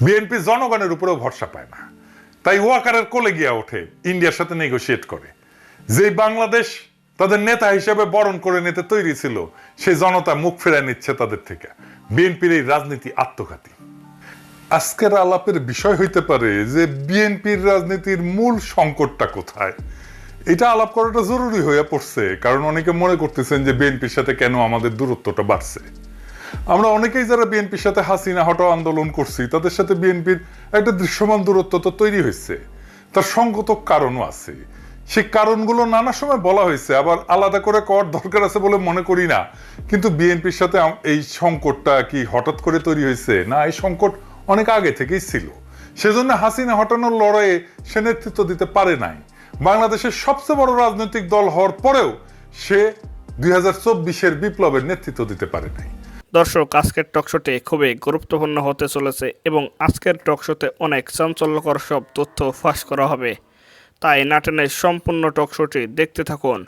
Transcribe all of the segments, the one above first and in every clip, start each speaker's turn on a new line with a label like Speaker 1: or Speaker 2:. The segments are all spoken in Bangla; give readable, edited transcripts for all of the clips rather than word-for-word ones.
Speaker 1: বিএনপি জনগণের উপরেও ভরসা পায় না, তাই ওয়াকারের কোলে গিয়া ওঠে, ইন্ডিয়ার সাথে নেগোশিয়েট করে। যে বাংলাদেশ তাদের নেতা হিসেবে বরণ করে নিতে তৈরি ছিল, সেই জনতা মুখ ফেরায় নিচ্ছে তাদের থেকে। বিএনপির এই রাজনীতি আত্মঘাতী। আজকের আলাপের বিষয় হইতে পারে যে বিএনপির রাজনীতির মূল সংকটটা কোথায়। এটা আলাপ করাটা জরুরি হয়ে পড়ছে, কারণ অনেকে মনে করতেছেন যে বিএনপির সাথে কেন আমাদের দূরত্বটা বাড়ছে। আমরা অনেকেই যারা বিএনপির সাথে হাসিনা হটাও আন্দোলন করছি, তাদের সাথে বিএনপির একটা দৃশ্যমান দূরত্ব তো তৈরি হয়েছে। তার সঙ্গত কারণও আছে। সেই কারণগুলো নানা সময় বলা হয়েছে, আবার আলাদা করে করার দরকার আছে বলে মনে করি না। কিন্তু বিএনপির সাথে এই সংকটটা কি হঠাৎ করে তৈরি হয়েছে? না, এই সংকট অনেক আগে থেকেই ছিল। সেজন্য হাসিনা হটানোর লড়াইয়ে সে নেতৃত্ব দিতে পারে নাই। বাংলাদেশের সবচেয়ে বড় রাজনৈতিক দল হওয়ার পরেও সে 2024-এর বিপ্লবের নেতৃত্ব দিতে পারে নাই।
Speaker 2: দর্শক, আজকের টকশোটি খুবই গুরুত্বপূর্ণ হতে চলেছে এবং আজকের টকশোতে অনেক চাঞ্চল্যকর সব তথ্য ফাঁস করা হবে। তাই না টেনে সম্পূর্ণ টকশোটি দেখতে থাকুন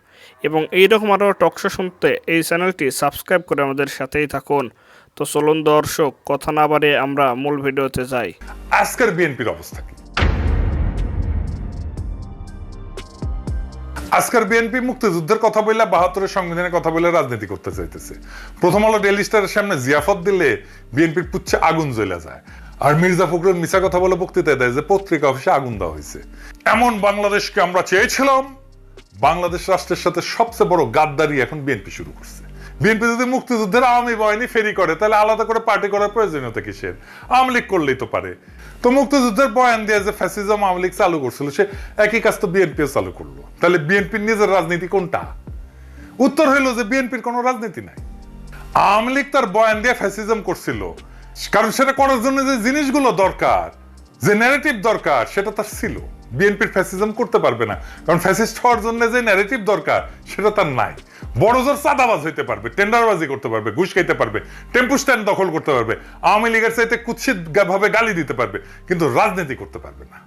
Speaker 2: এবং এইরকম আরও টকশো শুনতে এই চ্যানেলটি সাবস্ক্রাইব করে আমাদের সাথেই থাকুন। তো চলুন দর্শক, কথা না বাড়িয়ে আমরা মূল ভিডিওতে যাই।
Speaker 1: আজকের বিএনপির অবস্থা কি? আজকের বিএনপি মুক্তিযুদ্ধের কথা বললে, 72-এর সংবিধানের কথা বলে রাজনীতি করতে চাইতেছে। প্রথম আলো ডেইলি স্টারের সামনে জিয়াফত দিলে বিএনপির পুচ্ছে আগুন জ্বলে যায়। আর মির্জা ফখরুল মিছা কথা বলে বক্তৃতায় দেয় যে পত্রিকা অফিসে আগুন দেওয়া হয়েছে। এমন বাংলাদেশকে আমরা চেয়েছিলাম। বাংলাদেশ রাষ্ট্রের সাথে সবচেয়ে বড় গাদ্দারি এখন বিএনপি শুরু করছে। বিএনপি যদি মুক্তিযুদ্ধের আওয়ামী বাহিনী ফেরি করে, তাহলে আলাদা করে পার্টি করার প্রয়োজনীয়তা কিসের? আওয়ামী লীগ করলেই তো পারে। তো মুক্তিযুদ্ধের বয়ান দিয়ে যে ফ্যাসিজম আওয়ামী লীগ চালু করছিল, সে একই কাজ তো বিএনপিও চালু করলো। তাহলে বিএনপির নিজের রাজনীতি কোনটা? উত্তর হইল যে বিএনপির কোনো রাজনীতি নাই। আওয়ামী লীগ তার বয়ান দিয়ে ফ্যাসিজম করছিল, কারণ সেটা করার জন্য যে জিনিসগুলো দরকার, যে ন্যারেটিভ দরকার, সেটা তার ছিল। বিএনপির ফ্যাসিজম করতে পারবে না, কারণ ফ্যাসিস্ট হওয়ার জন্য যে ন্যারেটিভ দরকার সেটা তার নাই। বড় জোর চাঁদাবাজ হইতে পারবে, টেন্ডারবাজি করতে পারবে, ঘুষ খাইতে পারবে, টেম্পু স্ট্যান্ড দখল করতে পারবে, আওয়ামী লীগের চাইতে কুৎসিত ভাবে গালি দিতে পারবে, কিন্তু রাজনীতি করতে পারবে না।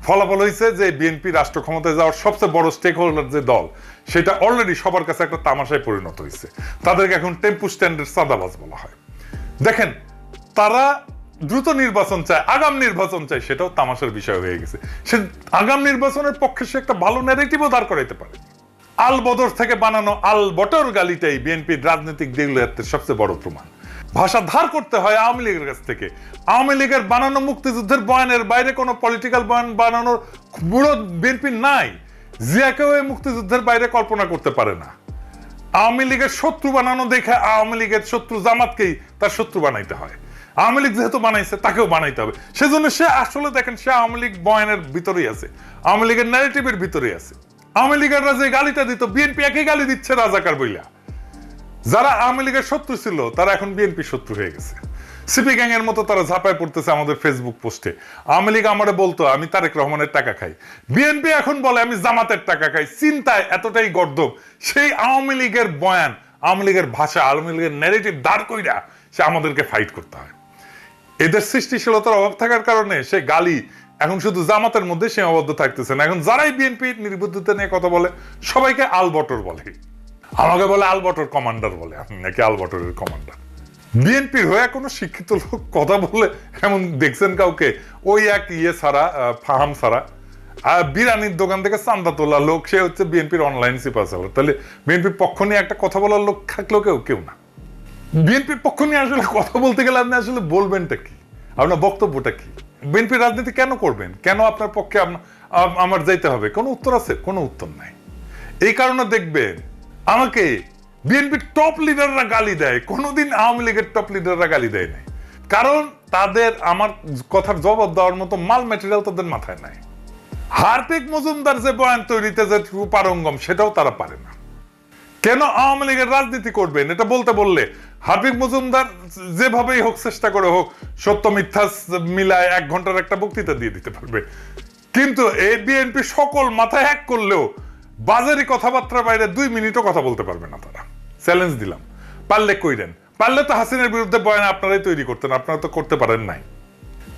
Speaker 1: ফলাফল হয়েছে যে বিএনপি রাষ্ট্র ক্ষমতায় যাওয়ার সবচেয়ে বড় স্টেক হোল্ডার যে দল, সেটা অলরেডি সবার কাছে একটা তামাশায় পরিণত হয়েছে। তাদেরকে এখন টেম্পু স্ট্যান্ডের চাঁদাবাজ বলা হয়। দেখেন, তারা দ্রুত নির্বাচন চায়, আগাম নির্বাচন চায়, সেটাও তামাশার বিষয় হয়ে গেছে। সে আগাম নির্বাচনের পক্ষে সে একটা ভালো ন্যারেটিভও দাঁড় করাইতে পারে। আল বদর থেকে বানানো আল বটর গালিটাই বিএনপির রাজনৈতিক দেউলিয়াত্বের সবচেয়ে বড় প্রমাণ। ভাষা ধার করতে হয় আওয়ামী লীগের কাছ থেকে। আওয়ামী লীগের বানানো মুক্তিযুদ্ধের বয়ানের বাইরে কোনো পলিটিক্যাল বয়ান বানানোর বুড়ো বিএনপির নাই। জিয়াকেও এই মুক্তিযুদ্ধের বাইরে কল্পনা করতে পারে না। আওয়ামী লীগের শত্রু বানানো দেখে আওয়ামী লীগের শত্রু জামাতকেই তার শত্রু বানাইতে হয়। আওয়ামী লীগ যেহেতু বানাইছে, তাকেও বানাইতে হবে। সেজন্য সে আসলে দেখেন, সে আওয়ামী লীগ বয়ানের ভিতরেই আছে, আওয়ামী লীগের ন্যারেটিভের ভিতরেই আছে। আওয়ামী লীগেররা যে গালিটা দিত, বিএনপি একই গালি দিচ্ছে রাজাকার বইলা। যারা আওয়ামী লীগের শত্রু ছিল, তারা এখন বিএনপি শত্রু হয়ে গেছে। সিপি গ্যাং এর মতো তারা ঝাঁপায় পড়তেছে আমাদের ফেসবুক পোস্টে। আওয়ামী লীগ আমারে বলতো আমি তারেক রহমানের টাকা খাই, বিএনপি এখন বলে আমি জামাতের টাকা খাই। চিন্তায় এতটাই গর্দভ। সেই আওয়ামী লীগের বয়ান, আওয়ামী লীগের ভাষা, আওয়ামী লীগের ন্যারেটিভ দাঁড় কইরা সে আমাদেরকে ফাইট করতে হয়। এদের সৃষ্টিশীলতার অভাব থাকার কারণে সে গালি এখন শুধু জামাতের মধ্যে সীমাবদ্ধ থাকতেছে না। এখন যারাই বিএনপি নির্বুদ্ধিতা নিয়ে কথা বলে, সবাইকে আলবটর বলে। আমাকে বলে আলবটর কমান্ডার বলে, আপনি নাকি আলবটরের কমান্ডার। বিএনপির হয়ে কোনো শিক্ষিত লোক কথা বলে এমন দেখছেন কাউকে? ওই এক ছাড়া, ফাহাম ছাড়া, আর বিরানির দোকান থেকে চান্দা তোলা লোক, সে হচ্ছে বিএনপির অনলাইন সিপার চালার। তাহলে বিএনপির পক্ষ নিয়ে একটা কথা বলার লোক থাকলেও কেউ না। বিএনপির পক্ষ নিয়ে আসলে কথা বলতে গেলে আপনি আসলে বলবেনটা কি? আপনার বক্তব্যটা কি? বিএনপি রাজনীতি কেন করবেন? কেন আপনার পক্ষে আমার যাইতে হবে? কোনো উত্তর আছে? কোনো উত্তর নাই। এই কারণে দেখবেন আমাকে বিএনপির টপ লিডাররা গালি দেয়, কোনোদিন আওয়ামী লীগের টপ লিডাররা গালি দেয় নাই। কারণ তাদের আমার কথার জবাব দেওয়ার মতো মাল ম্যাটেরিয়াল তাদের মাথায় নাই। হার্পিক মজুমদার যে বয়ান তৈরিতে যে পারঙ্গম, সেটাও তারা পারে না। কেন আওয়ামী লীগের রাজনীতি করবেন এটা বলতে বললে হার্পিক মজুমদার যেভাবেই হোক, চেষ্টা করে হোক, সত্য মিথ্যা মিলায় 1 ঘন্টার একটা বক্তৃতা দিয়ে দিতে পারবে। কিন্তু এই বিএনপি সকল মাথায় হ্যাক করলেও বাজারি কথাবার্তার বাইরে 2 মিনিটও কথা বলতে পারবে না তারা। চ্যালেঞ্জ দিলাম, পারলে কইরেন। পারলে তো হাসিনার বিরুদ্ধে বয়ান আপনারাই তৈরি করতেন, আপনারা তো করতে পারেন নাই।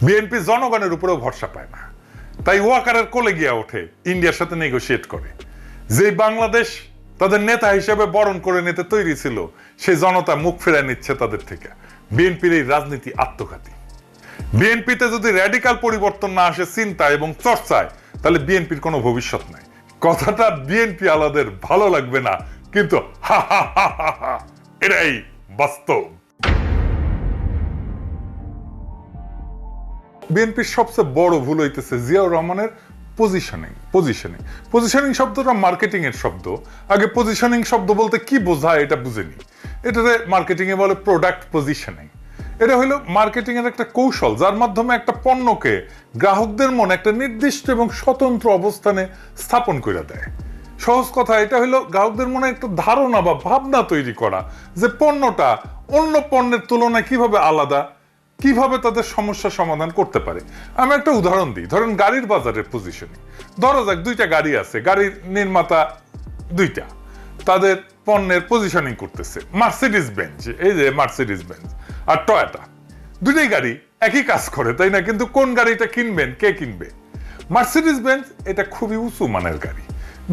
Speaker 1: বিএনপি জনগণের উপরেও ভরসা পায় না, তাই ওয়াকারের কোলে গিয়া ওঠে, ইন্ডিয়ার সাথে নেগোশিয়েট করে। যে বাংলাদেশ তাদের নেতা হিসেবে বরণ করে নিতে তৈরি ছিল, সেই জনতা মুখ ফেরায় নিচ্ছে তাদের থেকে। বিএনপির এই রাজনীতি আত্মঘাতী। বিএনপিতে যদি র্যাডিক্যাল পরিবর্তন না আসে চিন্তা এবং চর্চায়, তাহলে বিএনপির কোনো ভবিষ্যৎ নাই। কথাটা বিএনপি আলাদের ভালো লাগবে না, কিন্তু হা হা হা হা হা, এটাই বাস্তব। বিএনপির সবচেয়ে বড় ভুল হইতেছে জিয়াউর রহমানের পজিশনিং শব্দটা মার্কেটিং এর শব্দ। আগে পজিশনিং শব্দ বলতে কি বোঝায় এটা বুঝেনি। এটাতে মার্কেটিং এ বলে প্রোডাক্ট পজিশনিং। এটা হলো মার্কেটিং এর একটা কৌশল, যার মাধ্যমে একটা পণ্যকে গ্রাহকদের মনে একটা নির্দিষ্ট এবং স্বতন্ত্র অবস্থানে স্থাপন করে দেয়। সহজ কথা, এটা হলো গ্রাহকদের মনে একটা ধারণা বা ভাবনা তৈরি করা যে পণ্যটা অন্য পণ্যের তুলনায় কিভাবে আলাদা, কিভাবে তাদের সমস্যা সমাধান করতে পারে। আমি একটা উদাহরণ দিই, ধরেন গাড়ির বাজারের পজিশনিং। ধরা যাক দুইটা গাড়ি আছে, গাড়ির নির্মাতা দুইটা, তাদের পণ্যের পজিশনিং করতেছে। মার্সিডিজ বেঞ্জ, এই যে মার্সিডিজ বেঞ্জ আর টয়োটা, দুইটাই গাড়ি একই কাজ করে, তাই না? কিন্তু কোন গাড়িটা কিনবেন, কে কিনবে? মার্সিডিজ বেঞ্জ এটা খুবই উঁচু মানের গাড়ি,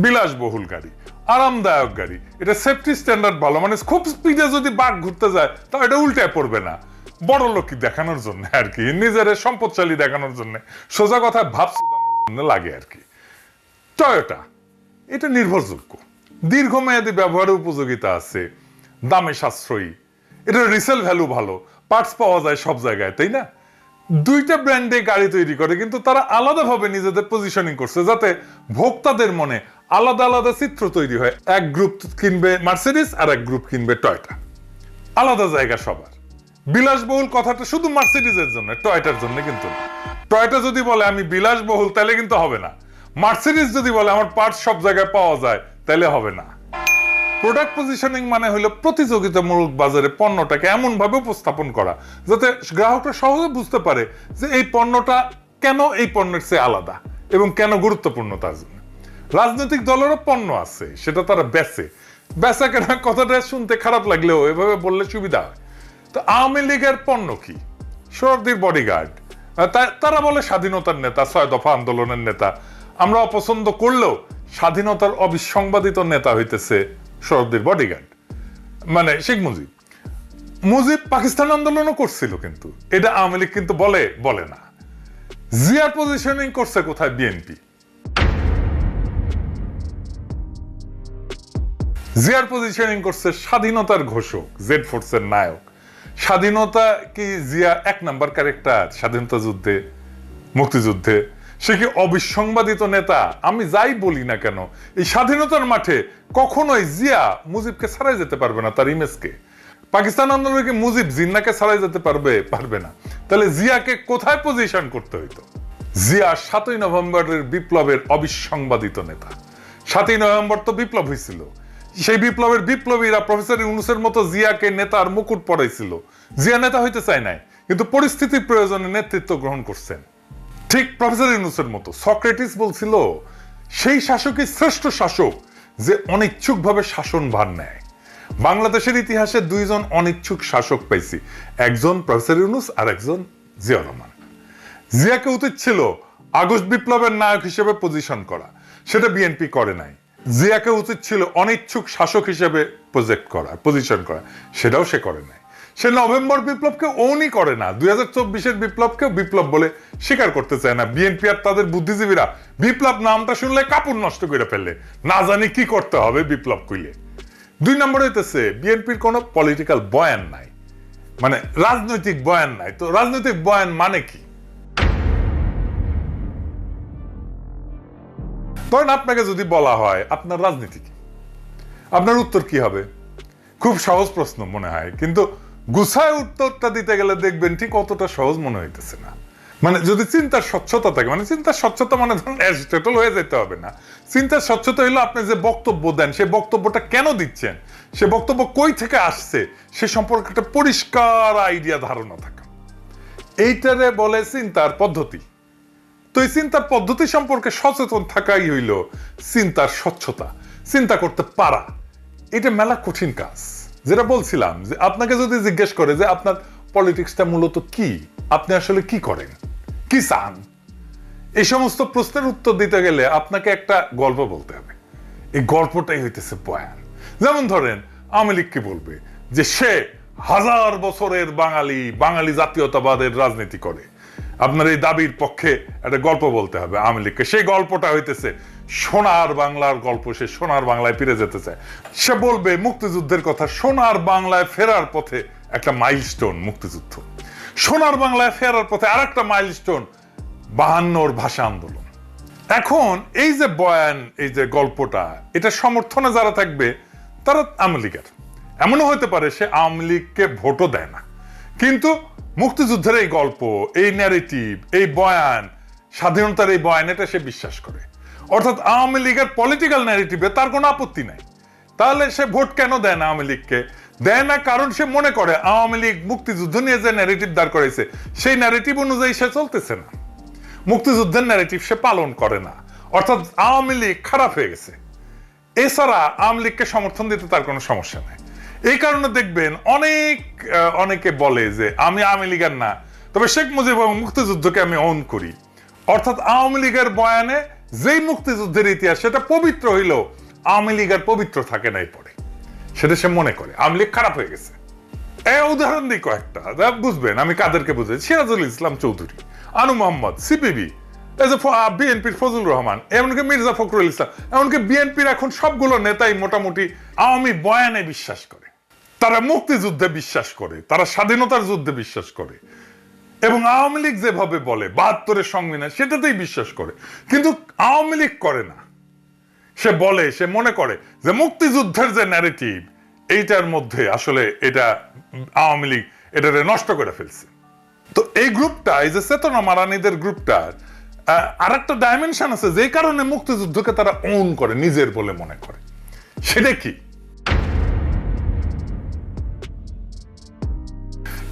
Speaker 1: বিলাসবহুল গাড়ি, আরামদায়ক গাড়ি, এটা সেফটি স্ট্যান্ডার্ড ভালো, মানে খুব স্পিডে যদি বাঘ ঘুরতে যায় তা এটা উল্টায় পড়বে না। বড় লোকই দেখানোর জন্য আর কি, নিজের সম্পদশালী দেখানোর জন্য, সোজা কথা ভাব শোধানোর জন্য লাগে আর কি। টয়োটা এটা নির্ভরযোগ্য, দীর্ঘমেয়াদী ব্যবহারের উপযোগিতা আছে, দামে সাশ্রয়ী, এটা রিসেল ভ্যালু ভালো, পার্টস পাওয়া যায় সব জায়গায়, তাই না? দুইটা ব্র্যান্ডে গাড়ি তৈরি করে, কিন্তু তারা আলাদাভাবে নিজেদের পজিশনিং করছে যাতে ভোক্তাদের মনে আলাদা আলাদা চিত্র তৈরি হয়। এক গ্রুপ কিনবে মার্সিডিজ আর এক গ্রুপ কিনবে টয়োটা, আলাদা জায়গা সবার। বিলাসবহুল কথাটা শুধু মার্সিডিজের জন্য, টয়োটার জন্য কিন্তু না। টয়োটা যদি বলে আমি বিলাসবহুল, তাহলে কিন্তু হবে না। মার্সিডিজ যদি বলে আমার পার্টস সব জায়গায় পাওয়া যায়, তাহলে হবে না। প্রোডাক্ট পজিশনিং মানে হলো প্রতিযোগিতামূলক বাজারে পণ্যটাকে এমন ভাবে উপস্থাপন করা যাতে গ্রাহকরা সহজে বুঝতে পারে যে এই পণ্যটা কেন এই পণ্যের চেয়ে আলাদা এবং কেন গুরুত্বপূর্ণ তার জন্য। রাজনৈতিক দলেরও পণ্য আছে, সেটা তারা বেচা কেনা কথাটা শুনতে খারাপ লাগলেও এভাবে বললে সুবিধা হয়। তো আওয়ামী লীগের পণ্য কি? সোহরাওয়ার্দীর বডিগার্ড, তারা বলে স্বাধীনতার নেতা, 6 দফা আন্দোলনের নেতা। আমরা অপছন্দ করলেও স্বাধীনতার অবিসংবাদিত নেতা হইতেছে সোহরাওয়ার্দীর বডিগার্ড, মানে শেখ মুজিব পাকিস্তান আন্দোলনও করছিল, কিন্তু এটা আওয়ামী লীগ কিন্তু বলে না। জিয়ার পজিশনিং করছে কোথায়? বিএনপি। জিয়ার পজিশনিং করছে স্বাধীনতার ঘোষক, জেড ফোর্সের নায়ক। স্বাধীনতা কি জিয়া 1 নাম্বার ক্যারেক্টার স্বাধীনতা যুদ্ধে, মুক্তিযুদ্ধে? সে কি অবিসংবাদিত নেতা? আমি যাই বলি না কেন, এই স্বাধীনতার মাঠে কখনোই জিয়া মুজিবকে ছাড়াই যেতে পারবে না, তার ইমেজকে। পাকিস্তান আন্দোলনে কি মুজিব জিন্নাকে ছাড়াই যেতে পারবে না। তাহলে জিয়াকে কোথায় পজিশন করতে হইতো? জিয়া 7ই নভেম্বরের বিপ্লবের অবিসংবাদিত নেতা। 7ই নভেম্বর তো বিপ্লব হয়েছিল, সেই বিপ্লবের বিপ্লবীরা প্রফেসর ইউনূসের মতো জিয়াকে নেতার মুকুট পরাইছিল। জিয়া নেতা হইতে চায় নাই, কিন্তু পরিস্থিতির প্রয়োজনে নেতৃত্ব গ্রহণ করছেন, ঠিক প্রফেসর ইউনূসের মতো। সক্রেটিস বলছিল সেই শাসকই শ্রেষ্ঠ শাসক যে অনিচ্ছুকভাবে শাসন ভার নেয়। বাংলাদেশের ইতিহাসে 2 জন অনিচ্ছুক শাসক পাইছি, একজন প্রফেসর ইউনূস আর একজন জিয়াউর রহমান। জিয়াকে উচিত ছিল আগস্ট বিপ্লবের নায়ক হিসেবে পজিশন করা, সেটা বিএনপি করে নাই। জিয়াকে উচিত ছিল অনিচ্ছুক শাসক হিসেবে পজিশন করা, সেটাও সে করে নাই। সে নভেম্বর বিপ্লবকে ওনই করে না, 2024-এর বিপ্লবকেও বিপ্লব বলে স্বীকার করতে চায় না। বিএনপি আর তাদের বুদ্ধিজীবীরা বিপ্লব নামটা শুনলে কাপড় নষ্ট করে ফেললে, না জানি কি করতে হবে বিপ্লব কইলে। 2 নম্বর হইতেছে বিএনপির কোনো পলিটিক্যাল বয়ান নাই, মানে রাজনৈতিক বয়ান নাই। তো রাজনৈতিক বয়ান মানে কি? ধরেন আপনাকে যদি বলা হয় আপনার রাজনীতি কি, আপনার উত্তর কি হবে? খুব সহজ প্রশ্ন মনে হয়, কিন্তু গুছায় উত্তরটা দিতে গেলে দেখবেন ঠিক অতটা সহজ মনে হইতেছে না। মানে যদি চিন্তার স্বচ্ছতা থাকে, মানে চিন্তার স্বচ্ছতা মানে ধরুন অ্যারিস্টটল হয়ে যেতে হবে না। চিন্তার স্বচ্ছতা হলো আপনি যে বক্তব্য দেন, সে বক্তব্যটা কেন দিচ্ছেন, সে বক্তব্য কই থেকে আসছে, সে সম্পর্কে একটা পরিষ্কার আইডিয়া, ধারণা থাকা। এইটারে বলে চিন্তার পদ্ধতি। তো এই চিন্তার পদ্ধতি সম্পর্কে সচেতন থাকাই হইল চিন্তার স্বচ্ছতা, চিন্তা করতে পারা। এটা মেলা কঠিন কাজ। যেটা বলছিলাম যে আপনাকে যদি জিজ্ঞেস করে যে আপনার পলিটিক্সটা মূলত কি, আপনি আসলে কি করেন, কি চান, এই সমস্ত প্রশ্নের উত্তর দিতে গেলে আপনাকে একটা গল্প বলতে হবে। এই গল্পটাই হইতেছে বয়ান। যেমন ধরেন আওয়ামী লীগ কি বলবে যে সে 1000 বছরের বাঙালি জাতীয়তাবাদের রাজনীতি করে, আপনার এই দাবির পক্ষে একটা গল্প বলতে হবে আওয়ামী লীগকে। সেই গল্পটা হইতেছে সোনার বাংলার গল্প। সে সোনার বাংলায় ফিরে যেতে চায়। সে বলবে মুক্তিযুদ্ধের কথা। সোনার বাংলায় ফেরার পথে একটা মাইলস্টোন মুক্তিযুদ্ধ। সোনার বাংলায় ফেরার পথে আরেকটা মাইলস্টোন 52 ভাষা আন্দোলন। এখন এই যে বয়ান, এই যে গল্পটা, এটা সমর্থনে যারা থাকবে তারা আওয়ামী লীগের। এমনও হতে পারে সে আওয়ামী লীগকে ভোটও দেয় না, কিন্তু মুক্তিযুদ্ধের এই গল্প, এই ন্যারেটিভ, এই বয়ান, স্বাধীনতার এই বয়ান, এটা সে বিশ্বাস করে। অর্থাৎ আওয়ামী লীগের পলিটিক্যাল ন্যারেটিভে তার কোনো আপত্তি নাই। তাহলে সে ভোট কেন দেয় না আওয়ামী লীগকে? দেয় না কারণ সে মনে করে আওয়ামী লীগ মুক্তিযুদ্ধ নিয়ে যে ন্যারেটিভ দাঁড় করেছে সেই ন্যারেটিভ অনুযায়ী সে চলতেছে না। মুক্তিযুদ্ধের ন্যারেটিভ সে পালন করে না। অর্থাৎ আওয়ামী লীগ খারাপ হয়ে গেছে। এছাড়া আওয়ামী লীগকে সমর্থন দিতে তার কোনো সমস্যা নাই। এই কারণে দেখবেন অনেকে বলে যে আমি আওয়ামী লীগের না, তবে শেখ মুজিব এবং মুক্তিযুদ্ধকে আমি অন করি। অর্থাৎ আওয়ামী লীগের বয়ানে যেই মুক্তিযুদ্ধের ইতিহাস সেটা পবিত্র হইলেও আওয়ামী লীগের পবিত্র থাকে নাই পরে, সেটা সে মনে করে আওয়ামী লীগ খারাপ হয়ে গেছে। উদাহরণ দিই কয়েকটা, বুঝবেন আমি কাদেরকে বুঝাই। সিরাজুল ইসলাম চৌধুরী, আনু মোহাম্মদ, সিপিবি, বিএনপির ফজলুর রহমান, এমনকি মির্জা ফখরুল ইসলাম, এমনকি বিএনপির এখন সবগুলো নেতাই মোটামুটি আওয়ামী বয়ানে বিশ্বাস করে। তারা মুক্তিযুদ্ধে বিশ্বাস করে, তারা স্বাধীনতার যুদ্ধে বিশ্বাস করে, এবং আওয়ামী লীগ যেভাবে বলে 72-এর সংবিধান সেটাতেই বিশ্বাস করে। কিন্তু আওয়ামী লীগ করে না। সে বলে, সে মনে করে যে মুক্তিযুদ্ধের যে ন্যারেটিভ এইটার মধ্যে আসলে এটা আওয়ামী লীগ এটারে নষ্ট করে ফেলছে। তো এই গ্রুপটা, এই যে চেতনা মারানিদের গ্রুপটার আর একটা ডাইমেনশন আছে যে কারণে মুক্তিযুদ্ধকে তারা ওন করে, নিজের বলে মনে করে। সেটা কি?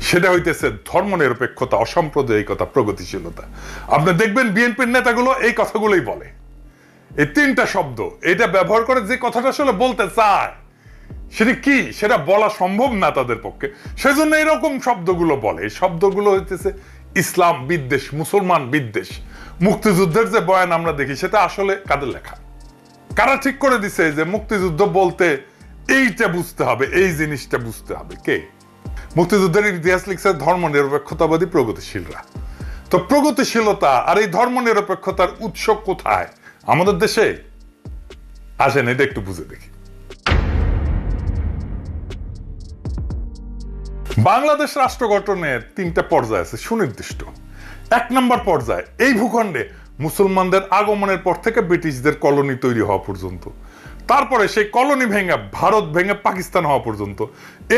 Speaker 1: সেটা হইতেছে ধর্মনিরপেক্ষতা, অসাম্প্রদায়িকতা, প্রগতিশীলতা। আপনি দেখবেন বিএনপির নেতাগুলো এই কথাগুলোই বলে। এই তিনটা শব্দ এটা ব্যবহার করে যে কথাটা আসলে বলতে চায় সেটা কি সেটা বলা সম্ভব না তাদের পক্ষে, সেজন্য এরকম শব্দগুলো বলে। এই শব্দগুলো হইতেছে ইসলাম বিদ্বেষ, মুসলমান বিদ্বেষ। মুক্তিযুদ্ধের যে বয়ান আমরা দেখি সেটা আসলে কাদের লেখা? কারা ঠিক করে দিছে যে মুক্তিযুদ্ধ বলতে এইটা বুঝতে হবে, এই জিনিসটা বুঝতে হবে? কে? মুক্তিযুদ্ধের ইতিহাস লিখছে ধর্মনিরপেক্ষতাবাদী প্রগতিশীলরা। তো প্রগতিশীলতা আর এই ধর্মনিরপেক্ষতার উৎস কোথায়? আমাদের দেশে। আসেন এটা একটু বুঝে দেখি। বাংলাদেশ রাষ্ট্র গঠনের 3টা পর্যায় আছে সুনির্দিষ্ট। 1 নম্বর পর্যায়, এই ভূখণ্ডে মুসলমানদের আগমনের পর থেকে ব্রিটিশদের কলোনি তৈরি হওয়া পর্যন্ত, তারপরে সেই কলোনি ভেঙে ভারত ভেঙে পাকিস্তান হওয়া পর্যন্ত,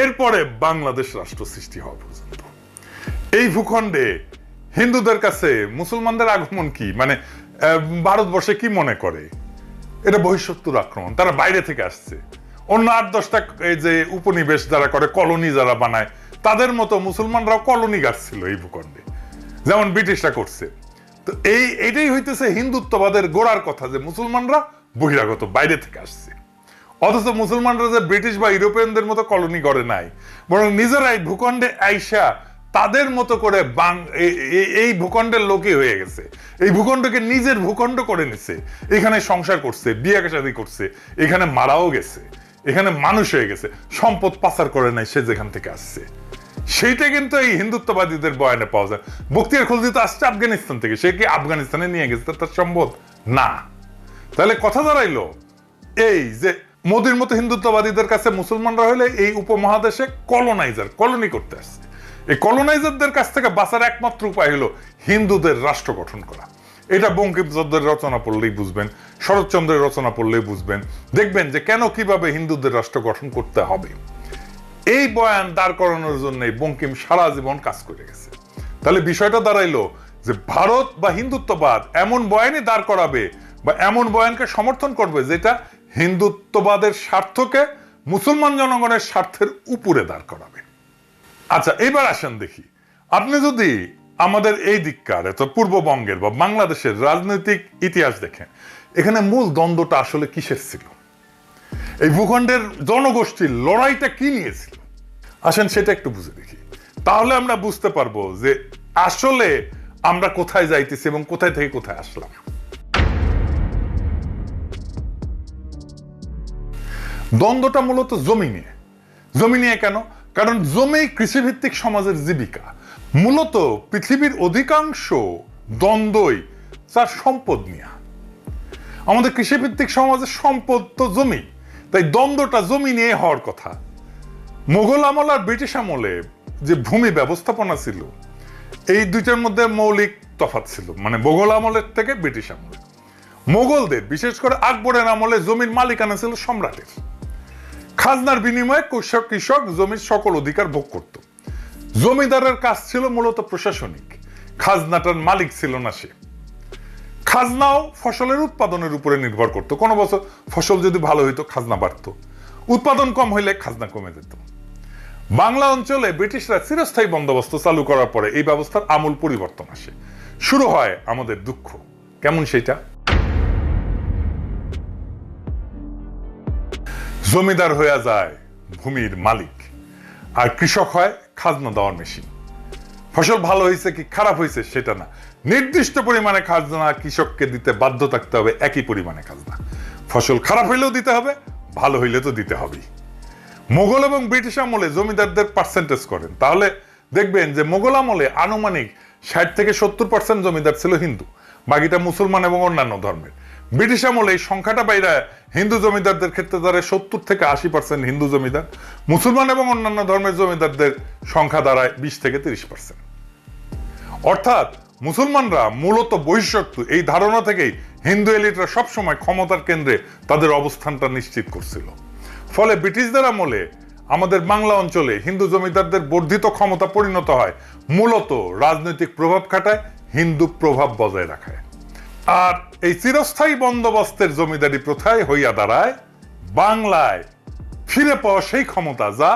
Speaker 1: এরপরে বাংলাদেশ রাষ্ট্র সৃষ্টি হওয়া পর্যন্ত। এই ভূখণ্ডে হিন্দুদের কাছে মুসলমানদের আগমন কি, মানে ভারতবর্ষে কি মনে করে? এটা বহিঃশত্রুর আক্রমণ, তারা বাইরে থেকে আসছে। অন্য 8-10টা এই যে উপনিবেশ যারা করে, কলোনি যারা বানায়, তাদের মতো মুসলমানরাও কলোনি গাছছিল এই ভূখণ্ডে, যেমন ব্রিটিশরা করছে। তো এইটাই হইতেছে হিন্দুত্ববাদের গোড়ার কথা, যে মুসলমানরা বহিরাগত, বাইরে থেকে আসছে। অথচ মুসলমানরা যে ব্রিটিশ বা ইউরোপিয়ানদের মতো কলোনি করে নাই, বরং নিজেরাই ভূখণ্ডে আইসা তাদের মতো করে এই ভূখণ্ডের লোকই হয়ে গেছে। এই ভূখণ্ডকে নিজের ভূখণ্ড করে নিছে, এখানে সংসার করছে, বিয়ে শাদী করছে, এখানে মারাও গেছে, এখানে মানুষ হয়ে গেছে, সম্পদ পাচার করে নাই সে যেখান থেকে আসছে। সেইটা কিন্তু এই হিন্দুত্ববাদীদের বয়ানে পাওয়া যায়। বখতিয়ার খলজি তো আসছে আফগানিস্তান থেকে, সে কি আফগানিস্তানে নিয়ে গেছে তার সম্পদ? না। তাহলে কথা দাঁড়াইলো এই যে মোদির মতো হিন্দুত্ববাদীদের কাছে মুসলমানরা হলে এই উপমহাদেশে কলোনাইজার, কলোনি করতে আসছে। এই কলোনাইজারদের কাছ থেকে বাঁচার একমাত্র উপায় হলো হিন্দুদের রাষ্ট্র গঠন করা। এটা বঙ্কিমচন্দ্রের রচনা পড়লেই বুঝবেন, শরৎচন্দ্রের রচনা পড়লেই বুঝবেন। দেখবেন যে কেন কিভাবে হিন্দুদের রাষ্ট্র গঠন করতে হবে। এই বয়ান দাঁড় করানোর জন্যই বঙ্কিম সারা জীবন কাজ করে গেছে। তাহলে বিষয়টা দাঁড়াইলো যে ভারত বা হিন্দুত্ববাদ এমন বয়ানই দাঁড় করাবে বা এমন বয়ানকে সমর্থন করবে যেটা হিন্দুত্ববাদের স্বার্থকে মুসলমান জনগণের স্বার্থের উপরে দাঁড় করাবে। আচ্ছা, এবার আসেন দেখি, আপনি যদি আমাদের এই দিককার পূর্ববঙ্গের বা বাংলাদেশের রাজনৈতিক ইতিহাস দেখেন, এখানে মূল দ্বন্দ্বটা আসলে কিসের ছিল? এই ভূখণ্ডের জনগোষ্ঠীর লড়াইটা কি নিয়েছিল? আসেন সেটা একটু বুঝে দেখি, তাহলে আমরা বুঝতে পারবো যে আসলে আমরা কোথায় যাইতেছি এবং কোথায় থেকে কোথায় আসলাম। দ্বন্দ্বটা মূলত জমি নিয়ে। জমি নিয়ে কেন? কারণ জমি কৃষিভিত্তিক সমাজের জীবিকা। মূলত পৃথিবীর অধিকাংশ দ্বন্দ্বই তার সম্পদ নিয়ে। আমাদের কৃষিভিত্তিক সমাজের সম্পদ তো জমি, তাই দ্বন্দ্বটা জমি নিয়ে হওয়ার কথা। মোগল আমল আর ব্রিটিশ আমলে যে ভূমি ব্যবস্থাপনা ছিল, এই দুইটার মধ্যে মৌলিক তফাৎ ছিল, মানে মোগল আমলের থেকে ব্রিটিশ আমলে। মোগলদের বিশেষ করে আকবরের আমলে জমির মালিকানা ছিল সম্রাটের। খাজনার বিনিময়ে কৃষক জমির সকল অধিকার ভোগ করত। জমিদারের কাজ ছিল মূলত প্রশাসনিক, খাজনাটার মালিক ছিল না সে। খাজনাও ফসলের উৎপাদনের উপরে নির্ভর করত। কোনো বছর ফসল যদি ভালো হইতো খাজনা বাড়তো, উৎপাদন কম হইলে খাজনা কমে যেত। বাংলা অঞ্চলে ব্রিটিশরা চিরস্থায়ী বন্দোবস্ত চালু করার পরে এই ব্যবস্থার আমূল পরিবর্তন আসে। শুরু হয় আমাদের দুঃখ। কেমন সেটা? জমিদার হয়ে যায় ভূমির মালিক, আর কৃষক হয় খাজনা দেওয়ার মেশিন। ফসল ভালো হয়েছে কি খারাপ হয়েছে সেটা না, নির্দিষ্ট পরিমাণে খাজনা কৃষককে দিতে বাধ্য থাকতে হবে, একই পরিমাণে খাজনা। ফসল খারাপ হইলেও দিতে হবে, ভালো হইলে তো দিতে হবেই। মোগল এবং ব্রিটিশ আমলে জমিদারদের পার্সেন্টেজ করেন, তাহলে দেখবেন যে মোগল আমলে আনুমানিক 60 থেকে 70% জমিদার ছিল হিন্দু, বাকিটা মুসলমান এবং অন্যান্য ধর্মের। ব্রিটিশ আমলে এই সংখ্যাটা বাইরে হিন্দু জমিদারদের ক্ষেত্রে দাঁড়ায় 70 থেকে 80% হিন্দু জমিদার, মুসলমান এবং অন্যান্য ধর্মের জমিদারদের সংখ্যা দাঁড়ায় 20 থেকে 30%। অর্থাৎ মুসলমানরা মূলত বহিঃশত্রু, এই ধারণা থেকেই হিন্দু এলিটরা সবসময় ক্ষমতার কেন্দ্রে তাদের অবস্থানটা নিশ্চিত করছিল। ফলে ব্রিটিশদের আমলে আমাদের বাংলা অঞ্চলে হিন্দু জমিদারদের বর্ধিত ক্ষমতা পরিণত হয় মূলত রাজনৈতিক প্রভাব খাটায়, হিন্দু প্রভাব বজায় রাখায়। আর এই চিরস্থায়ী বন্দোবস্তের জমিদারি প্রথায় হইয়া দাঁড়ায় বাংলায় ফিরে পাওয়া সেই ক্ষমতা যা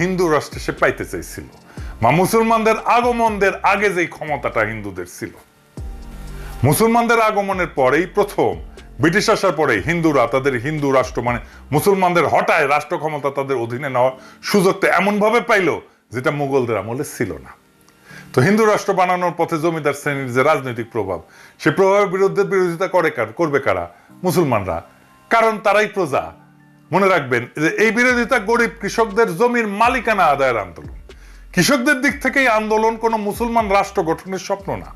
Speaker 1: হিন্দু রাষ্ট্রে সে পাইতে চাইছিল, বা মুসলমানদের আগমনের আগে যেই ক্ষমতাটা হিন্দুদের ছিল। মুসলমানদের আগমনের পরেই প্রথম, ব্রিটিশ আসার পরে হিন্দুরা তাদের হিন্দু রাষ্ট্র মানে মুসলমানদের হটায় রাষ্ট্র ক্ষমতা তাদের অধীনে নেওয়ার সুযোগটা এমন ভাবে পাইল যেটা মুঘলদের আমলে ছিল না। তো হিন্দু রাষ্ট্র বানানোর পথে জমিদার শ্রেণীর যে রাজনৈতিক প্রভাব, সে প্রভাবের বিরুদ্ধে বিরোধিতা করবে কারা? মুসলমানরা, কারণ তারাই প্রজা। মনে রাখবেন যে এই বিরোধিতা গরিব কৃষকদের জমির মালিকানা আদায়ের আন্দোলন। কৃষকদের দিক থেকে এই আন্দোলন কোনো মুসলমান রাষ্ট্র গঠনের স্বপ্ন না,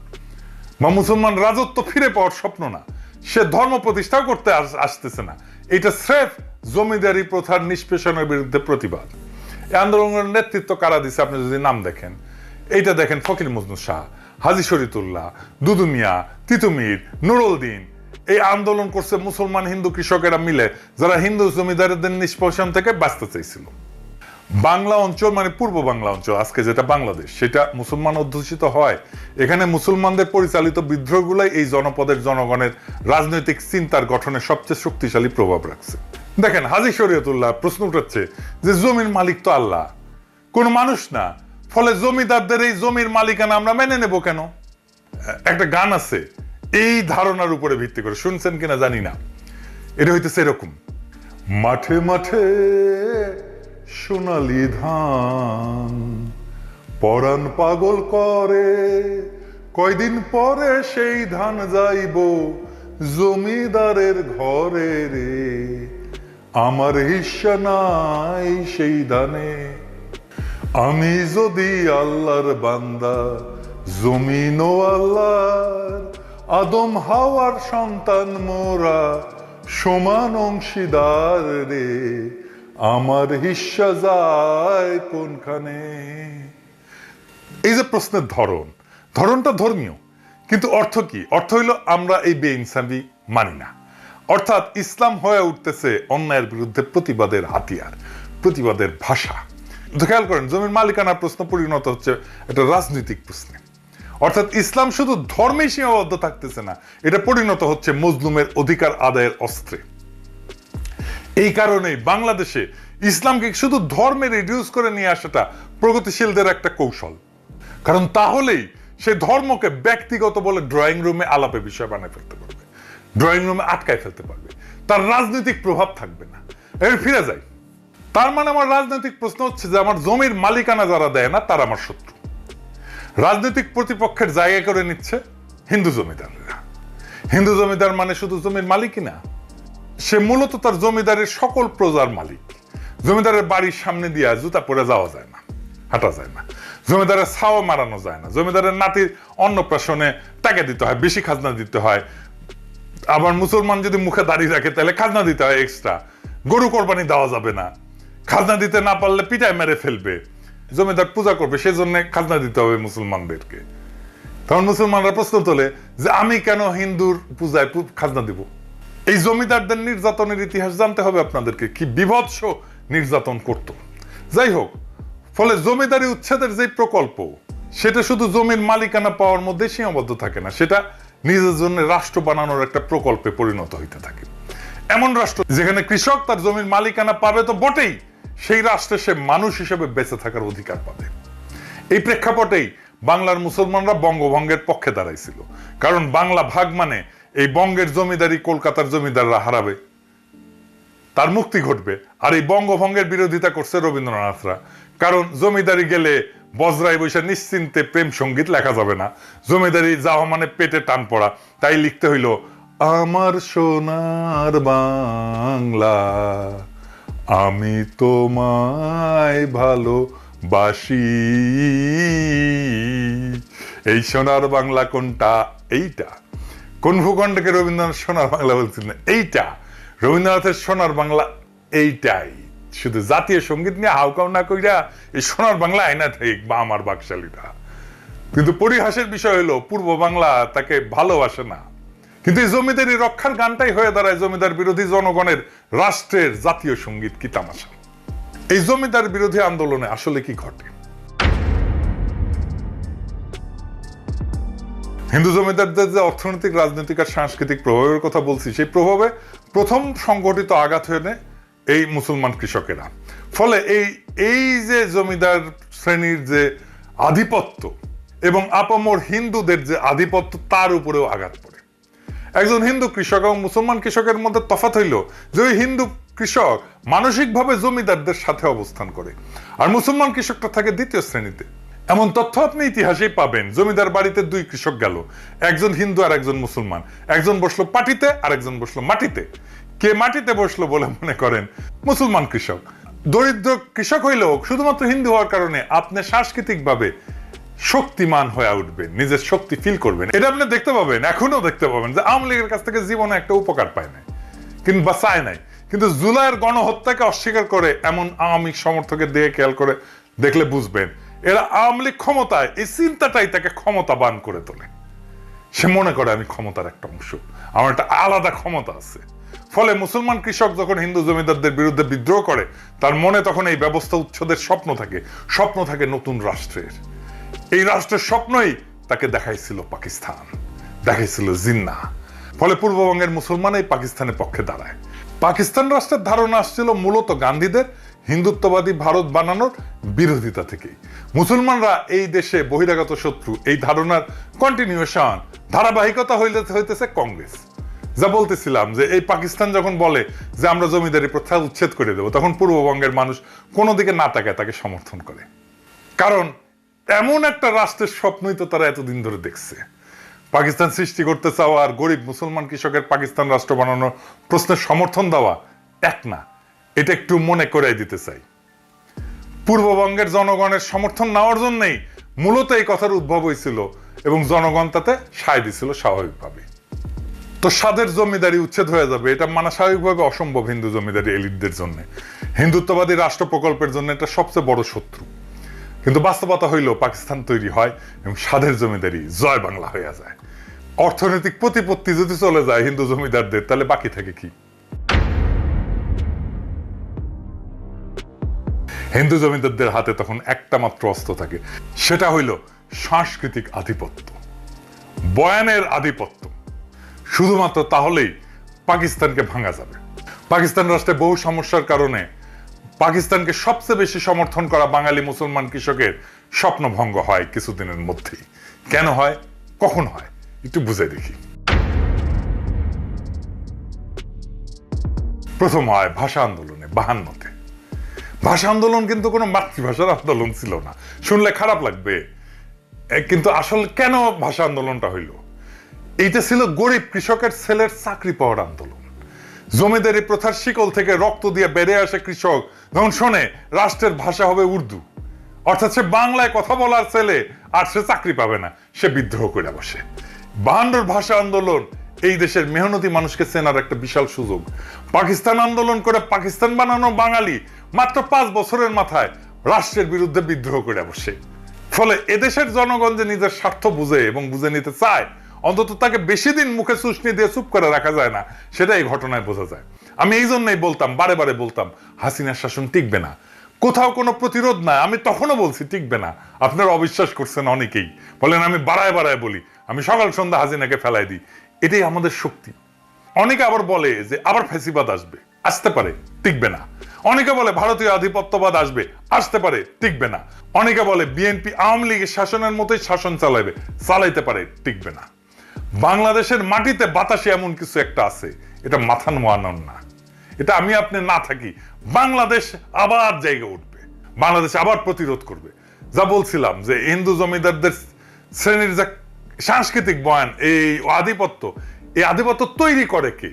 Speaker 1: বা মুসলমান রাজত্ব ফিরে পাওয়ার স্বপ্ন না, সে ধর্ম প্রতিষ্ঠাও করতে আসতেছে না। এটা স্রেফ জমিদারি প্রথার নিষ্পেষণের বিরুদ্ধে প্রতিবাদ। এই আন্দোলনের নেতৃত্ব কারা দিছে আপনি যদি নাম দেখেন, এইটা দেখেন ফকির মজনু শাহ, হাজী শরীয়তুল্লাহ, দুদু মিয়া, তিতুমির, নুরুল দিন। এই আন্দোলন করছে মুসলমান হিন্দু কৃষকেরা মিলে, যারা হিন্দু জমিদারদের নিষ্পেষণ থেকে বাঁচতে চাইছিল। বাংলা অঞ্চল মানে পূর্ব বাংলা অঞ্চল, আজকে যেটা বাংলাদেশ, সেটা মুসলমান অধ্যুষিত হয়। এখানে মুসলমানদের পরিচালিত বিদ্রোহগুলাই এই জনপদের জনগণের রাজনৈতিক চিন্তার গঠনে সবচেয়ে শক্তিশালী প্রভাব রাখছে। দেখেন হাজী শরীয়তুল্লাহ প্রশ্ন উঠাচ্ছে যে জমির মালিক তো আল্লাহ, কোন মানুষ না, ফলে জমিদারদের এই জমির মালিকানা আমরা মেনে নেব কেন? একটা গান আছে এই ধারণার উপরে ভিত্তি করে, শুনছেন কিনা জানি না। এটা হইতেছে এরকম: মাঠে মাঠে সোনালি ধান, পরাণ পাগল করে, কয়দিন পরে সেই ধান যাইব জমিদারের ঘরে রে, আমার হিস্সা নাই সেই ধানে। আমি যদি আল্লাহর বান্দা, জমিন ও আল্লাহর, আদম হাওয়ার সন্তান মোরা, সমান অংশীদার রে, আমার হিস্সা যায় কোনখানে? এই যে প্রশ্নের ধরনটা ধর্মীয়, কিন্তু অর্থ কি? অর্থ হইল আমরা এই বেইনসাফি মানি না। অর্থাৎ ইসলাম হয়ে উঠতেছে অন্যায়ের বিরুদ্ধে প্রতিবাদের হাতিয়ার, প্রতিবাদের ভাষা। খেয়াল করেন, জমির মালিকানার প্রশ্ন পরিণত হচ্ছে একটা রাজনৈতিক প্রশ্নে। অর্থাৎ ইসলাম শুধু ধর্মেই সীমাবদ্ধ থাকতেছে না, এটা পরিণত হচ্ছে মজলুমের অধিকার আদায়ের অস্ত্রে। এই কারণেই বাংলাদেশে ইসলামকে শুধু ধর্মে রিডিউস করে নিয়ে আসাটা প্রগতিশীলদের একটা কৌশল। কারণ তাহলেই সে ধর্মকে ব্যক্তিগত বলে ড্রয়িং রুমে আলাপে বিষয় বানায় ফেলতে পারবে, ড্রয়িং রুমে আটকায় ফেলতে পারবে, তার রাজনৈতিক প্রভাব থাকবে না। এর ফিরে যায়, তার মানে আমার রাজনৈতিক প্রশ্ন হচ্ছে যে আমার জমির মালিকানা যারা দেয় না তারা আমার শত্রু। রাজনৈতিক প্রতিপক্ষের জায়গা করে নিচ্ছে হিন্দু জমিদাররা। হিন্দু জমিদার মানে শুধু জমির মালিকই না, সে মূলত তার জমিদারের সকল প্রজার মালিক। জমিদারের বাড়ির সামনে দিয়ে জুতা পরে যাওয়া যায় না, হাঁটা যায় না। জমিদারের ছাও মারানো যায় না, জমিদারের নাতির অন্নপ্রাশনে টাকা দিতে হয়, বেশি খাজনা দিতে হয়। আবার মুসলমান যদি মুখে দাঁড়িয়ে রাখে তাহলে খাজনা দিতে হয় এক্সট্রা, গরু কোরবানি দেওয়া যাবে না, খাজনা দিতে না পারলে পিটায় মেরে ফেলবে, জমিদার পূজা করবে, সেজন্য খাজনা দিতে হবে মুসলমানদেরকে। তখন মুসলমানরা প্রশ্ন তোলে যে আমি কেন হিন্দুর পূজায় খাজনা দিব? এই জমিদারদের নির্যাতনের ইতিহাস জানতে হবে আপনাদেরকে, কি বিভৎস নির্যাতন করত। যাই হোক, ফলে জমিদারি উচ্ছেদের যে প্রকল্প, সেটা শুধু জমির মালিকানা পাওয়ার মধ্যে সীমাবদ্ধ থাকে না, সেটা নিজের জন্য রাষ্ট্র বানানোর একটা প্রকল্পে পরিণত হইতে থাকে। এমন রাষ্ট্র যেখানে কৃষক তার জমির মালিকানা পাবে তো বটেই, সেই রাষ্ট্রে সে মানুষ হিসেবে বেঁচে থাকার অধিকার পাবে। এই প্রেক্ষাপটেই বাংলার মুসলমানরা বঙ্গভঙ্গের পক্ষে দাঁড়াইছিল, কারণ বাংলা ভাগ মানে এই বঙ্গের জমিদারি কলকাতার জমিদাররা হারাবে, তার মুক্তি ঘটবে। আর এই বঙ্গভঙ্গের বিরোধিতা করছে রবীন্দ্রনাথরা, কারণ জমিদারি গেলে বজরায় বসে নিশ্চিন্তে প্রেম সঙ্গীত লেখা যাবে না, জমিদারি যাওয়া মানে পেটে টান পড়া। তাই লিখতে হইল আমার সোনার বাংলা, আমি তোমায় ভালোবাসি। এই সোনার বাংলা কোনটা? এইটা। কোন ভূখণ্ডকে রবীন্দ্রনাথ সোনার বাংলা বলছেন না, এইটা। রবীন্দ্রনাথের সোনার বাংলা এইটাই। শুধু জাতীয় সঙ্গীত নিয়ে হাউকাউ না কইরা এই সোনার বাংলা আইনা ঠিক বা আমার বাকশালীরা। কিন্তু পরিহাসের বিষয় হলো পূর্ব বাংলা তাকে ভালোবাসে না। কিন্তু এই জমিদারি রক্ষার গানটাই হয়ে দাঁড়ায় জমিদার বিরোধী জনগণের রাষ্ট্রের জাতীয় সঙ্গীত। কি তামাশা! এই জমিদার বিরোধী আন্দোলনে আসলে কি ঘটে? হিন্দু জমিদারদের যে অর্থনৈতিক, রাজনৈতিক আর সাংস্কৃতিক প্রভাবের কথা বলছি, সেই প্রভাবে প্রথম সংগঠিত আঘাত হয়ে এই মুসলমান কৃষকেরা। ফলে এই যে জমিদার শ্রেণীর যে আধিপত্য এবং আপামর হিন্দুদের যে আধিপত্য, তার উপরেও আঘাত পড়ে। একজন হিন্দু কৃষক এবং মুসলমান কৃষকের মধ্যে তফাৎ হইল যে ওই হিন্দু কৃষক মানসিকভাবে জমিদারদের সাথে অবস্থান করে, আর মুসলমান কৃষকটা থাকে দ্বিতীয় শ্রেণীতে। এমন তথ্য আপনি ইতিহাসেই পাবেন। জমিদার বাড়িতে দুই কৃষক গেল, একজন হিন্দু আর একজন মুসলমান। একজন বসলো পাটিতে আর একজন বসলো মাটিতে। কে মাটিতে বসলো বলে মনে করেন? মুসলমান কৃষক। দরিদ্র কৃষক হইলেও শুধুমাত্র হিন্দু হওয়ার কারণে আপনি সাংস্কৃতিকভাবে শক্তিমান হয়ে উঠবেন, নিজের শক্তি ফিল করবেন। এটা আপনি দেখতে পাবেন, এখনো দেখতে পাবেন যে আওয়ামী লীগের কাছ থেকে জীবনে একটা উপকার পায় নাই কিংবা চায় নাই, কিন্তু জুলাইয়ের গণহত্যাকে অস্বীকার করে এমন আওয়ামী সমর্থকের দিয়ে খেয়াল করে দেখলে বুঝবেন এরা আওয়ামী লীগ ক্ষমতায়, এই চিন্তাটাই তাকে ক্ষমতাবান করে তোলে। সে মনে করে আমি ক্ষমতার একটা অংশ, আমার একটা আলাদা ক্ষমতা আছে। ফলে মুসলমান কৃষক যখন হিন্দু জমিদারদের বিরুদ্ধে বিদ্রোহ করে, তার মনে তখন এই ব্যবস্থা উচ্ছেদের স্বপ্ন থাকে নতুন রাষ্ট্রের। এই রাষ্ট্রের স্বপ্নই তাকে দেখাইছিল পাকিস্তান, দেখাইছিল জিন্নাহ। ফলে পূর্ববঙ্গের মুসলমান এই পাকিস্তানের পক্ষে দাঁড়ায়। পাকিস্তান রাষ্ট্রের ধারণা আসছিল মূলত গান্ধীদের হিন্দুত্ববাদী ভারত বানানোর বিরোধিতা থেকেই। মুসলমানরা এই দেশে বহিরাগত শত্রু, এই ধারণার কন্টিনিউশন, ধারাবাহিকতা হইতেছে কংগ্রেস। যা বলতেছিলাম যে এই পাকিস্তান যখন বলে যে আমরা জমিদারি প্রথা উচ্ছেদ করে দেবো, তখন পূর্ববঙ্গের মানুষ কোনো দিকে না তাকায় তাকে সমর্থন করে। কারণ এমন একটা রাষ্ট্রের স্বপ্নই তো তারা এতদিন ধরে দেখছে। পাকিস্তান সৃষ্টি করতে চাওয়া আর গরিব মুসলমান কৃষকের পাকিস্তান রাষ্ট্র বানানোর প্রশ্নের সমর্থন দেওয়া এক না, এটা একটু মনে করাই দিতে চাই। পূর্ববঙ্গের জনগণের সমর্থন নেওয়ার জন্যই মূলত এই কথার উদ্ভব হয়েছিল এবং জনগণ তাতে সায় দিছিল স্বাভাবিকভাবে। তো সাধের জমিদারি উচ্ছেদ হয়ে যাবে, এটা মানা স্বাভাবিকভাবে অসম্ভব হিন্দু জমিদারি এলিটদের জন্য। হিন্দুত্ববাদী রাষ্ট্র প্রকল্পের জন্য এটা সবচেয়ে বড় শত্রু। কিন্তু বাস্তবতা হইল পাকিস্তান তৈরি হয় এবং সাধের জমিদারি জয় বাংলা হয়ে যায়। অর্থনৈতিক প্রতিপত্তি যদি চলে যায় হিন্দু জমিদারদের, তাহলে বাকি থাকে কি? হিন্দু জমিদারদের হাতে তখন একটা মাত্র অস্ত্র থাকে, সেটা হইল সাংস্কৃতিক আধিপত্য, বয়ানের আধিপত্য। শুধুমাত্র তাহলেই পাকিস্তানকে ভাঙা যাবে। পাকিস্তান রাষ্ট্রে বহু সমস্যার কারণে পাকিস্তানকে সবচেয়ে বেশি সমর্থন করা বাঙালি মুসলমান কৃষকের স্বপ্নভঙ্গ হয় কিছুদিনের মধ্যেই। কেন হয়, কখন হয়, একটু বুঝে দেখি। প্রথম হয় ভাষা আন্দোলনে 52-তে। ভাষা আন্দোলন কিন্তু কোনো মাতৃভাষার আন্দোলন ছিল না, শুনলে খারাপ লাগবে, কিন্তু আসলে কেন ভাষা আন্দোলনটা হইল? এইটা ছিল গরিব কৃষকের ছেলের চাকরি পাওয়ার আন্দোলন। জমিদারি প্রথার শিকল থেকে রক্ত দিয়ে বেড়ে আসে কৃষক যখন শোনে রাষ্ট্রের ভাষা হবে উর্দু, অর্থাৎ সে বাংলায় কথা বলার ছেলে, আর সে চাকরি পাবে না, সে বিদ্রোহ করে বসে। 52 ভাষা আন্দোলন এই দেশের মেহনতি মানুষকে চেনার একটা বিশাল সুযোগ। পাকিস্তান আন্দোলন করে পাকিস্তান বানানো বাঙালি মাত্র 5 বছরের মাথায় রাষ্ট্রের বিরুদ্ধে বিদ্রোহ করে বসে। ফলে এদেশের জনগণ যে নিজের স্বার্থ বুঝে এবং বুঝে নিতে চায়, অন্তত তাকে বেশি দিন মুখে চুষনি দিয়ে চুপ করে রাখা যায় না, সেটা এই ঘটনায় বোঝা যায়। আমি এই জন্যই বলতাম, বারে বারে বলতাম, হাসিনার শাসন টিকবে না, কোথাও কোনো প্রতিরোধ নাই। আমি তখনও বলছি টিকবে না, আপনারা অবিশ্বাস করছেন অনেকেই, বলেন আমি বাড়ায় বাড়ায় বলি, আমি সকাল সন্ধ্যা হাসিনাকে ফেলাই দিই। এটাই আমাদের শক্তি। অনেকে আবার বলে যে আবার ফ্যাসিবাদ আসবে, আসতে পারে, টিকবে না। অনেকে বলে ভারতীয় আধিপত্যবাদ আসবে, আসতে পারে, টিকবে না। অনেকে বলে বিএনপি আওয়ামী লীগের শাসনের মতোই শাসন চালাবে, চালাইতে পারে, টিকবে না। বাংলাদেশের মাটিতে বাতাসে এমন কিছু একটা আছে, এটা মাথা নোয়ানোর না। এটা আমি আপনি না থাকি, বাংলাদেশ আবার জায়গা উঠবে, বাংলাদেশ আবার প্রতিরোধ করবে। যা বলছিলাম যে হিন্দু জমিদারদের শ্রেণীর যে সাংস্কৃতিক বয়ান, এই আধিপত্য, এই আধিপত্য তৈরি করে কে?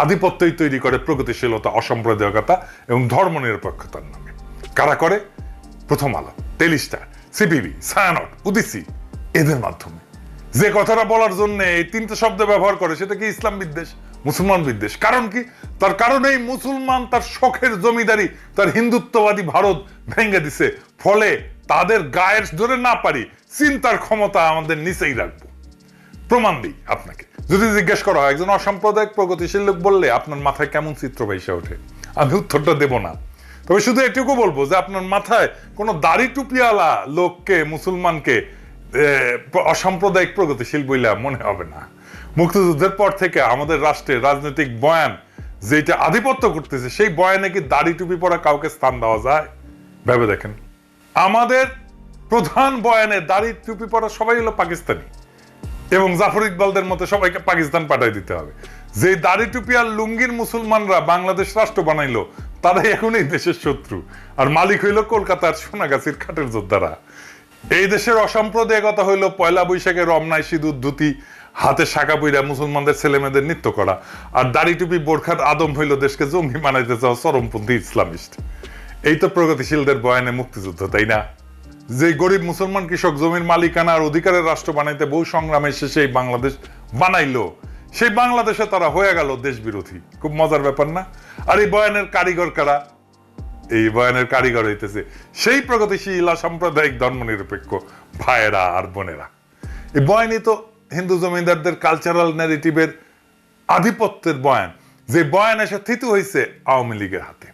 Speaker 1: আধিপত্যই তৈরি করে প্রগতিশীলতা, অসাম্প্রদায়িকতা এবং ধর্মনিরপেক্ষতার নামে। কারা করে? প্রথম আলো, টেলি স্টার, সিপিবি, ছায়ানট, উদিসি, এদের মাধ্যমে। যে কথাটা বলার জন্য এই 3টে শব্দ ব্যবহার করে, সেটা কি ইসলাম বিদ্বেষ, মুসলমান বিদ্বেষ। কারণ কি? তার কারণেই মুসলমান তার শখের জমিদারি, তার হিন্দুত্ববাদী ভারত ভেঙে দিছে। ফলে তাদের গায়ের ধরে না পারি, চিন্তার ক্ষমতা আমাদের নিচেই রাখবো। প্রমাণ দিই আপনাকে। যদি জিজ্ঞেস করা হয় একজন অসাম্প্রদায়িক প্রগতিশীল লোক বললে আপনার মাথায় কেমন চিত্র ভেসে ওঠে, আমি উত্তরটা দেব না। তবে শুধু এটুকু বলবো যে আপনার মাথায় কোনো দাড়ি টুপিওয়ালা লোককে, মুসলমানকে অসাম্প্রদায়িক প্রগতিশীল বইলা মনে হবে না। মুক্তিযুদ্ধের পর থেকে আমাদের রাষ্ট্রের রাজনৈতিক বয়ান যেটা আধিপত্য করতেছে, সেই বয়ানে কি দাড়ি টুপি পরা কাউকে স্থান দেওয়া যায়? ভেবে দেখেন। আমাদের প্রধান বয়ানে দাড়ি টুপি পরা সবাই হলো পাকিস্তানি, এবং জাফর ইকবালদের মতো সবাইকে পাকিস্তান পাঠাই দিতে হবে। যে দাড়ি টুপি আর লুঙ্গির মুসলমানরা বাংলাদেশ রাষ্ট্র বানাইলো, তারাই এখন এই দেশের শত্রু, আর মালিক হইল কলকাতার সোনাগাছির খাটের যোদ্ধারা। এই দেশের অসাম্প্রদায়িকতা হইল পয়লা বৈশাখে রমনায় সিঁদুর ধুতি হাতে শাখা পইরা মুসলমানদের ছেলে মেয়েদের নৃত্য করা, আর দাড়ি টুপি বোরখার আদম হইল দেশকে জঙ্গি বানাইতে চাওয়া চরমপন্থী ইসলামিস্ট। এই তো প্রগতিশীলদের বয়ানে মুক্তিযুদ্ধ, তাই না? যে গরিব মুসলমান কৃষক জমির মালিকানা আর অধিকারের রাষ্ট্র বানাইতে বহু সংগ্রামের শেষে এই বাংলাদেশ বানাইলো, সেই বাংলাদেশে তারা হয়ে গেল দেশ বিরোধী। খুব মজার ব্যাপার না? আর এই বয়ানের কারিগর কারা? এই বয়ানের কারিগর হইতেছে সেই প্রগতিশীল সাম্প্রদায়িক ধর্মনিরপেক্ষ ভাইয়েরা আর বোনেরা। এই বয়ানই তো হিন্দু জমিদারদের কালচারাল ন্যারেটিভের আধিপত্যের বয়ান, যে বয়ান এসে থিতু হয়েছে আওয়ামী লীগের হাতে।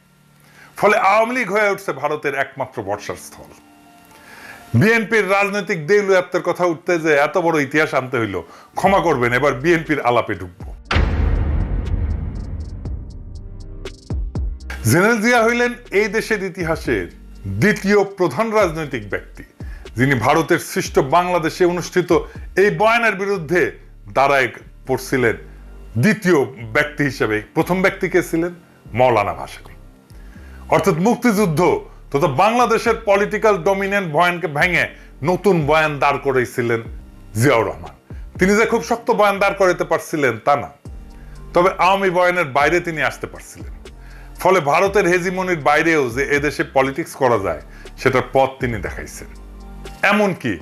Speaker 1: ফলে আওয়ামী লীগ হয়ে উঠছে ভারতের একমাত্র বর্ষার স্থল। বিএনপির রাজনৈতিক দেউলিয়াত্বের কথা উঠতে যে এত বড় ইতিহাস আনতে হইল, ক্ষমা করবেন, এবার বিএনপির আলাপে ঢুকবো। জেনারেল জিয়া হইলেন এই দেশের ইতিহাসের দ্বিতীয় প্রধান রাজনৈতিক ব্যক্তি, যিনি ভারতের সৃষ্ট বাংলাদেশে অনুষ্ঠিত এই বয়ানের বিরুদ্ধে দাঁড়ায় পড়ছিলেন দ্বিতীয় ব্যক্তি হিসেবে। প্রথম ব্যক্তি কে ছিলেন? মৌলানা ভাসানী। অর্থাৎ মুক্তিযুদ্ধ তথা বাংলাদেশের পলিটিক্যাল ডমিনেন্ট বয়ানকে ভেঙে নতুন বয়ান দাঁড় করেছিলেন জিয়াউর রহমান। তিনি যে খুব শক্ত বয়ান দাঁড় করাতে পারছিলেন তা না, তবে আওয়ামী বয়ানের বাইরে তিনি আসতে পারছিলেন। ফলে ভারতের হেজিমনির বাইরেও যে এদেশে পলিটিক্স করা যায়, সেটার পথ তিনি দেখাইছেন। এমনকি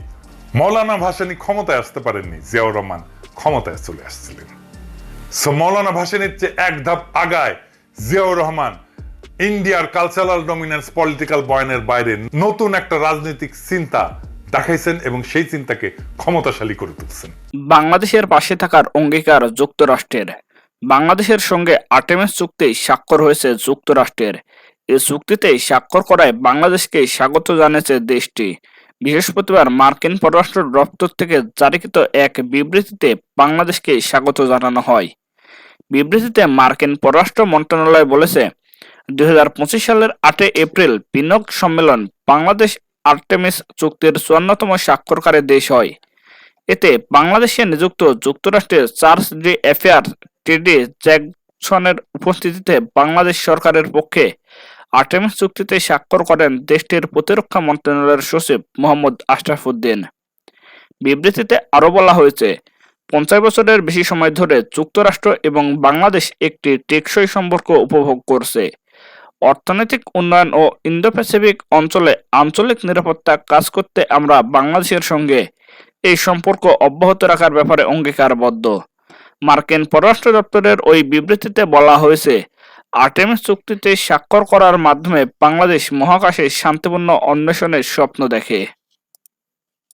Speaker 1: মৌলানা ভাসানী ক্ষমতায় আসতে পারেননি, জিয়াউর রহমান ক্ষমতায় চলে আসছিলেন। সো মৌলানা ভাসানীর চেয়ে এক ধাপ আগায় জিয়াউর রহমান ইন্ডিয়ার কালচারাল ডমিনেন্স পলিটিক্যাল বয়ানের বাইরে নতুন একটা রাজনৈতিক চিন্তা দেখাইছেন এবং সেই চিন্তাকে ক্ষমতাশালী করে তুলছেন।
Speaker 2: বাংলাদেশের পাশে থাকার অঙ্গীকার যুক্তরাষ্ট্রের। বাংলাদেশের সঙ্গে আর্টেমিস চুক্তি স্বাক্ষর হয়েছে যুক্তরাষ্ট্রের। এই চুক্তিতে স্বাক্ষর করায় বাংলাদেশকে স্বাগত জানিয়েছে দেশটি। বৃহস্পতিবার মার্কিন পররাষ্ট্র দপ্তর থেকে জারিকৃত এক বিবৃতিতে বাংলাদেশকে স্বাগত জানানো হয়। বিবৃতিতে মার্কিন পররাষ্ট্র মন্ত্রণালয় বলেছে, 2025 সালের 8 এপ্রিল পিনক সম্মেলন বাংলাদেশ আর্টেমিস চুক্তির 54তম স্বাক্ষরকারী দেশ হয়। এতে বাংলাদেশে নিযুক্ত যুক্তরাষ্ট্রের চার্জ ডি অ্যাফেয়ার্স টেডি জ্যাকসনের উপস্থিতিতে বাংলাদেশ সরকারের পক্ষে আর্টেমিস চুক্তিতে স্বাক্ষর করেন দেশটির প্রতিরক্ষা মন্ত্রণালয়ের সচিব মোহাম্মদ আশরাফ উদ্দিন। বিবৃতিতে আরও বলা হয়েছে, 50 বছরের বেশি সময় ধরে যুক্তরাষ্ট্র এবং বাংলাদেশ একটি টেকসই সম্পর্ক উপভোগ করছে। অর্থনৈতিক উন্নয়ন ও ইন্দো প্যাসিফিক অঞ্চলে আঞ্চলিক নিরাপত্তা কাজ করতে আমরা বাংলাদেশের সঙ্গে এই সম্পর্ক অব্যাহত রাখার ব্যাপারে অঙ্গীকারবদ্ধ। মার্কিন পররাষ্ট্র দপ্তরের ওই বিবৃতিতে বলা হয়েছে, আর্টেমিস চুক্তিতে স্বাক্ষর করার মাধ্যমে বাংলাদেশ মহাকাশে শান্তিপূর্ণ অন্বেষণের স্বপ্ন দেখে।